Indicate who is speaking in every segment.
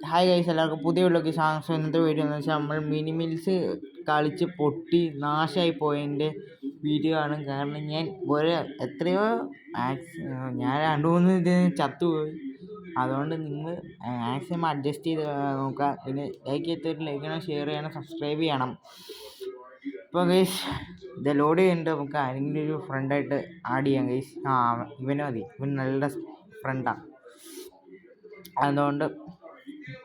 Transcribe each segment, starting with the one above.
Speaker 1: Hi guys, എല്ലാവർക്കും പുതിയ വീട്ടിലേക്ക് സ്വാഗതം. ഇന്നത്തെ വീഡിയോ എന്ന് വെച്ചാൽ നമ്മൾ മിനിമിൽസ് കളിച്ച് പൊട്ടി നാശമായി പോയതിൻ്റെ വീഡിയോ ആണ്. കാരണം ഞാൻ എത്രയോ ഞാൻ 2-3 ഇതിന് ചത്തുപോയി. അതുകൊണ്ട് നിങ്ങൾ മാക്സിമം അഡ്ജസ്റ്റ് ചെയ്ത് നോക്കുക. പിന്നെ ലൈക്ക് ചെയ്തിട്ട് ലൈക്ക് ചെയ്യണം, ഷെയർ ചെയ്യണം, സബ്സ്ക്രൈബ് ചെയ്യണം. ഇപ്പോൾ ഗൈസ് ഇത് ലോഡ് ചെയ്യുന്നുണ്ട്. നമുക്ക് ആരെങ്കിലും ഒരു ഫ്രണ്ടായിട്ട് ആഡ് ചെയ്യാം ഗൈസ്. ഇവനെ മതി, ഇവൻ നല്ല ഫ്രണ്ടാണ്. അതുകൊണ്ട്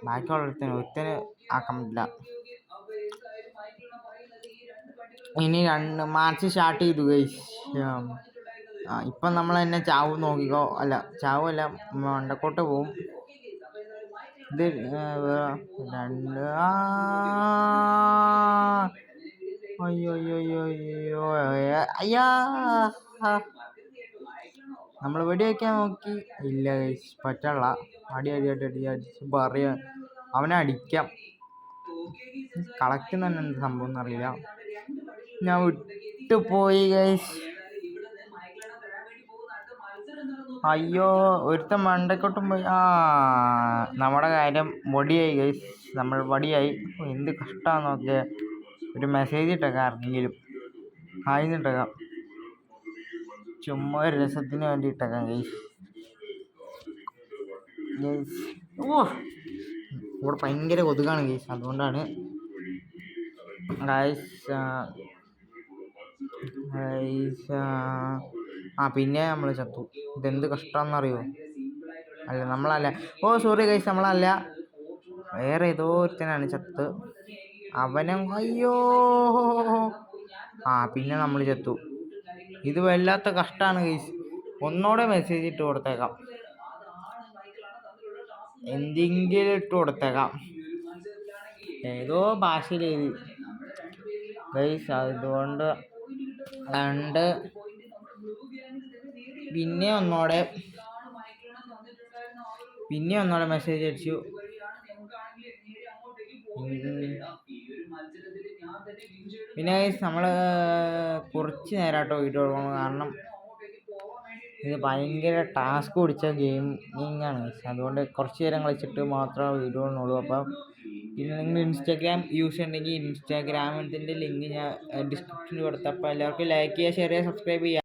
Speaker 1: ബാക്കിയുള്ള ഒരുത്തന് ആക്കാൻ പറ്റില്ല. ഇനി 2 മാർച്ച് സ്റ്റാർട്ട് ചെയ്തു ഗൈസ്. ഇപ്പം നമ്മൾ തന്നെ ചാവും നോക്കിക്കോ. ചാവല്ല, മണ്ടക്കോട്ട് പോവും. ഇത് 2 അയ്യോ അയ്യാ, നമ്മൾ വെടി വയ്ക്കാൻ നോക്കി, ഇല്ല ഗൈസ്, പറ്റുള്ള. അടിച്ച് പറയാ അവനെ അടിക്കാം. കളക്ട് തന്നെ എന്ത് സംഭവം എന്നറിയില്ല. ഞാൻ വിട്ടുപോയി ഗൈസ്. അയ്യോ, ഒരുത്തൻ മണ്ടക്കോട്ടും പോയി. നമ്മുടെ കാര്യം വടിയായി ഗൈസ്, നമ്മൾ വടിയായി. എന്ത് കഷ്ടമാണെന്ന് നോക്കിയ. ഒരു മെസ്സേജ് ഇട്ടേക്കാം ആർക്കെങ്കിലും, ആയിന്നിട്ടേക്കാം. ചുമ്മാ ഒരു രസത്തിന് വേണ്ടി ഇട്ടേക്കാം ഗൈസ്. ഇവിടെ ഭയങ്കര കൊതുകാണ് ഗൈസ്, അതുകൊണ്ടാണ് ഗൈസ്. പിന്നെ നമ്മൾ ചത്തു. ഇതെന്ത് കഷ്ടമാണെന്നറിയോ? നമ്മളല്ല. സോറി ഗൈസ്, നമ്മളല്ല, വേറെ ഏതോ ഒരുത്തനാണ് ചത്ത്. അവനും അയ്യോ. പിന്നെ നമ്മൾ ചത്തു. ഇത് വല്ലാത്ത കഷ്ടമാണ് ഗൈസ്. ഒന്നോടെ മെസ്സേജ് ഇട്ട് കൊടുത്തേക്കാം, എന്തെങ്കിലും ഇട്ട് കൊടുത്തേക്കാം, ഏതോ ഭാഷയിൽ എഴുതി ഗൈസ്. അതുകൊണ്ട് പിന്നെ ഒന്നോടെ മെസ്സേജ് അടിച്ചു. പിന്നെ ഗൈസ് നമ്മൾ കുറച്ച് നേരമായിട്ടോ വീഡിയോ കൊടുക്കണം. കാരണം ഇത് ഭയങ്കര ടാസ്ക് പിടിച്ച ഗെയിമിംഗ് ആണ് ഗൈസ്. അതുകൊണ്ട് കുറച്ച് നേരം കളിച്ചിട്ട് മാത്രമേ വീഡിയോ ഉള്ളൂ. അപ്പം പിന്നെ നിങ്ങൾ ഇൻസ്റ്റാഗ്രാം യൂസ് ചെയ്യുന്നുണ്ടെങ്കിൽ ഇൻസ്റ്റാഗ്രാമിൻ്റെ ലിങ്ക് ഞാൻ ഡിസ്ക്രിപ്ഷനിൽ കൊടുത്തപ്പോൾ എല്ലാവർക്കും ലൈക്ക് ചെയ്യുക, ഷെയർ ചെയ്യുക, സബ്സ്ക്രൈബ് ചെയ്യുക.